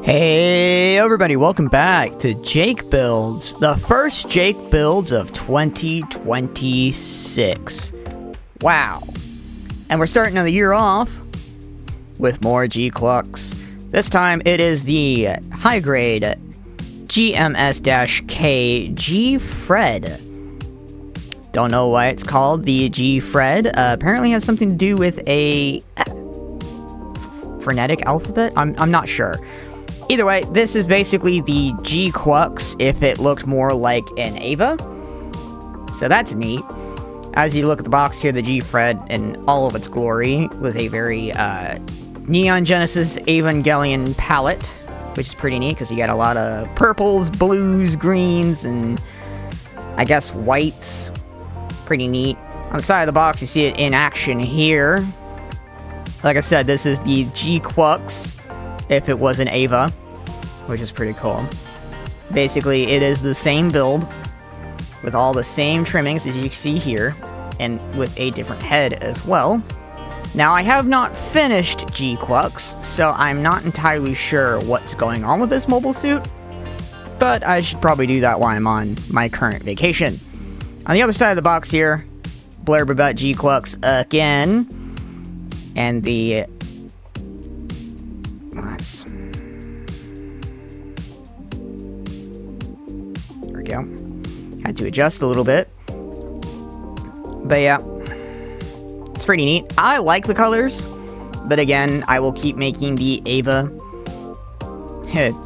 Hey everybody, welcome back to JakeBuilds, the first JakeBuilds of 2026. Wow. And we're starting the year off with more GQuuuuuuX. This time it is the high grade GMS-K GfreD. Don't know why it's called the GfreD. Apparently has something to do with a phonetic alphabet? I'm not sure. Either way, this is basically the GQuuuuuuX if it looked more like an Ava. So that's neat. As you look at the box here, the GfreD in all of its glory with a very Neon Genesis Evangelion palette, which is pretty neat because you got a lot of purples, blues, greens, and I guess whites. Pretty neat. On the side of the box, you see it in action here. Like I said, this is the GQuuuuuuX if it was an Ava, which is pretty cool. Basically, it is the same build with all the same trimmings as you see here, and with a different head as well. Now, I have not finished GQuuuuuuX, so I'm not entirely sure what's going on with this mobile suit, but I should probably do that while I'm on my current vacation. On the other side of the box here, blurb about GQuuuuuuX again, and the there we go. Had to adjust a little bit. But yeah, it's pretty neat. I like the colors, but again, I will keep making the Ava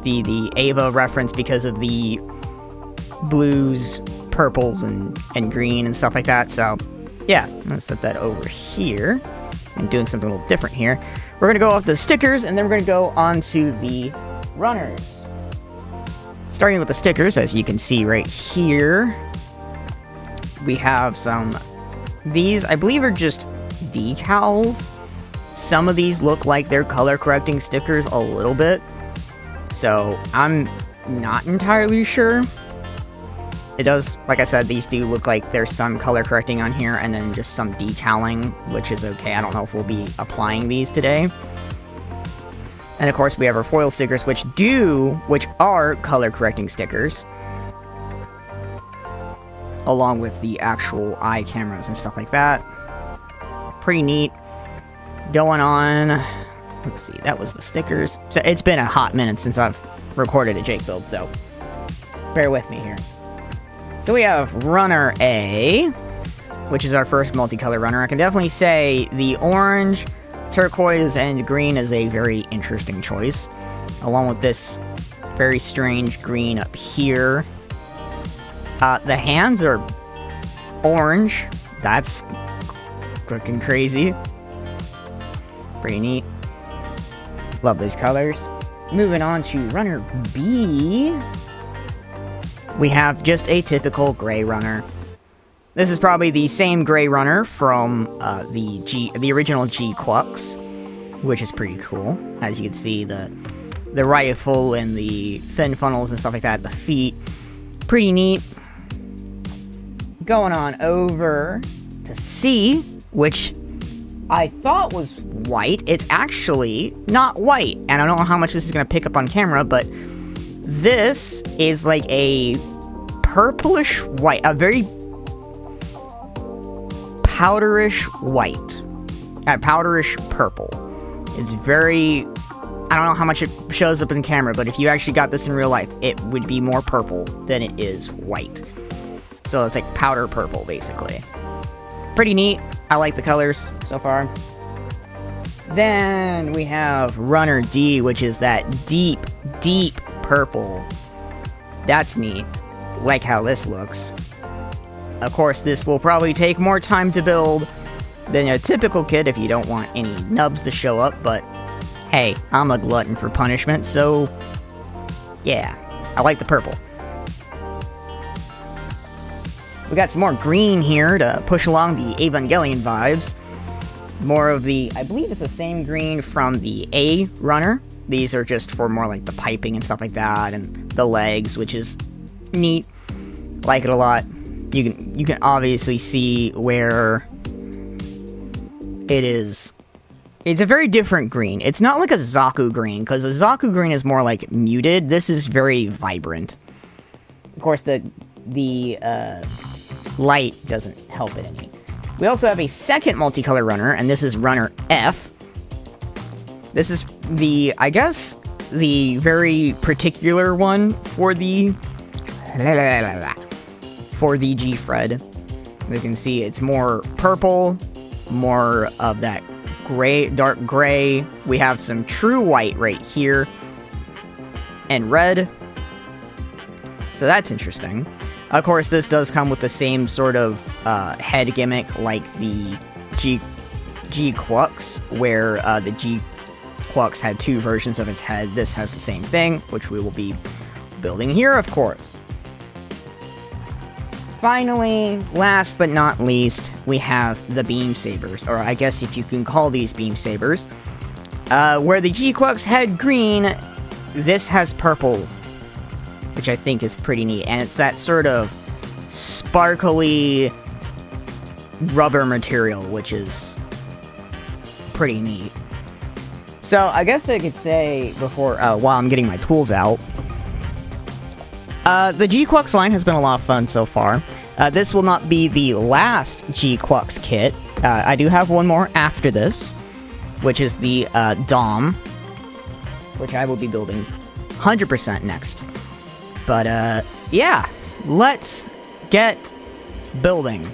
the Ava reference because of the blues, purples, and green and stuff like that. So yeah, let's set that over here. I'm doing something a little different here. We're going to go off the stickers, and then we're going to go on to the runners. Starting with the stickers, as you can see right here, we have some... These, I believe, are just decals. Some of these look like they're color-correcting stickers a little bit, so I'm not entirely sure. It does, like I said, these do look like there's some color correcting on here and then just some decaling, which is okay. I don't know if we'll be applying these today. And of course, we have our foil stickers, which are color correcting stickers, along with the actual eye cameras and stuff like that. Pretty neat. Going on, let's see, that was the stickers. So it's been a hot minute since I've recorded a JakeBuild, so bear with me here. So we have Runner A, which is our first multicolor runner. I can definitely say the orange, turquoise, and green is a very interesting choice, along with this very strange green up here. The hands are orange. That's freaking crazy. Pretty neat. Love these colors. Moving on to Runner B, we have just a typical gray runner. This is probably the same gray runner from the original GQuuuuuuX, which is pretty cool. As you can see, the rifle and the fin funnels and stuff like that, the feet, pretty neat. Going on over to C, which I thought was white. It's actually not white, and I don't know how much this is going to pick up on camera, but this is like a purplish white, a very powderish white, powderish purple. It's very, I don't know how much it shows up in camera, but if you actually got this in real life, it would be more purple than it is white. So it's like powder purple, basically. Pretty neat. I like the colors so far. Then we have Runner D, which is that deep, deep purple. That's neat. Like how this looks. Of course, this will probably take more time to build than a typical kit if you don't want any nubs to show up, but hey, I'm a glutton for punishment, so yeah, I like the purple. We got some more green here to push along the Evangelion vibes. More of the, I believe it's the same green from the A runner. These are just for more like the piping and stuff like that, and the legs, which is neat. Like it a lot. You can obviously see where it is It's a very different green. It's not like a Zaku green, because a Zaku green is more like muted. This is very vibrant. Of course, the light doesn't help it any. We also have a second multicolor runner, and this is runner F. This is the, I guess, the very particular one for the GfreD. You can see it's more purple, more of that gray, dark gray. We have some true white right here, and red. So that's interesting. Of course, this does come with the same sort of head gimmick like the GQuuuuuuX, where the GQuuuuuuX had two versions of its head. This has the same thing, which we will be building here, of course. Finally, last but not least, we have the beam sabers, or I guess if you can call these beam sabers. Where the GQuuuuuuX had green, this has purple, which I think is pretty neat, and it's that sort of sparkly rubber material, which is pretty neat. So I guess I could say before, while I'm getting my tools out, the GQuuuuuuX line has been a lot of fun so far. This will not be the last GQuuuuuuX kit. I do have one more after this, which is the DOM, which I will be building 100% next. But, yeah, let's get building.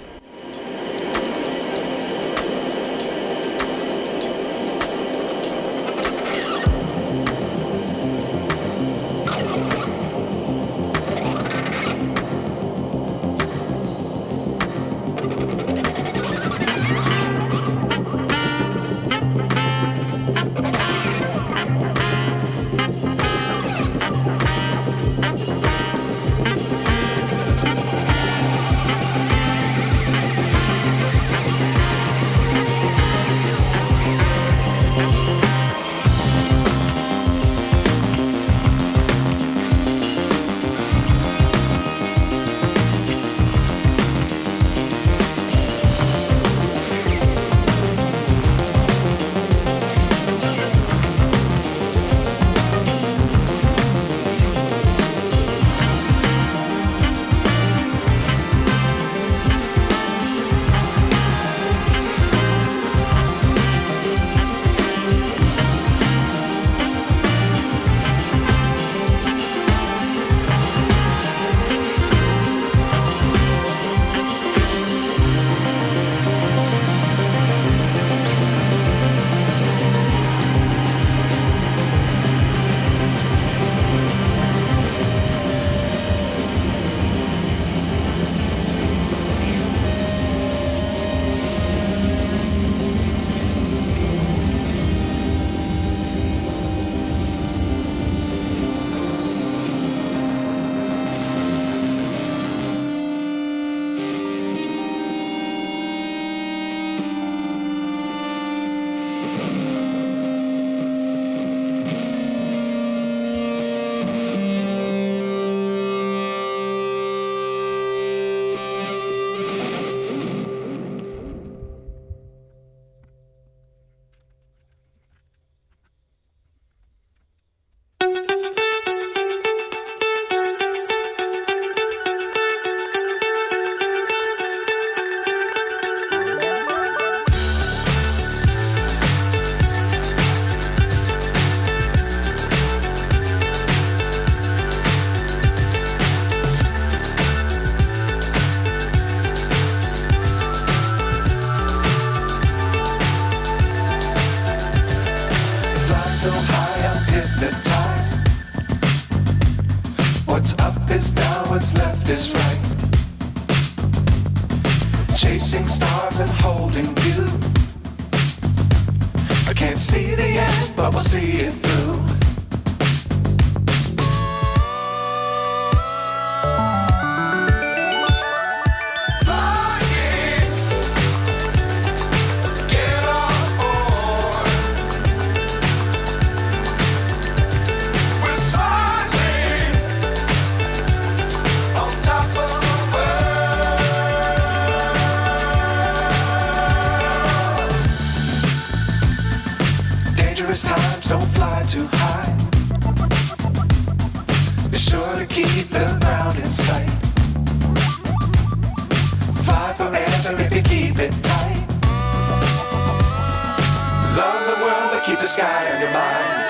so high I'm hypnotized. What's up is down, what's left is right. Chasing stars and holding you. I can't see the end, but we'll see it through. keep the ground in sight. Fly forever if you keep it tight. Love the world but keep the sky on your mind.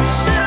say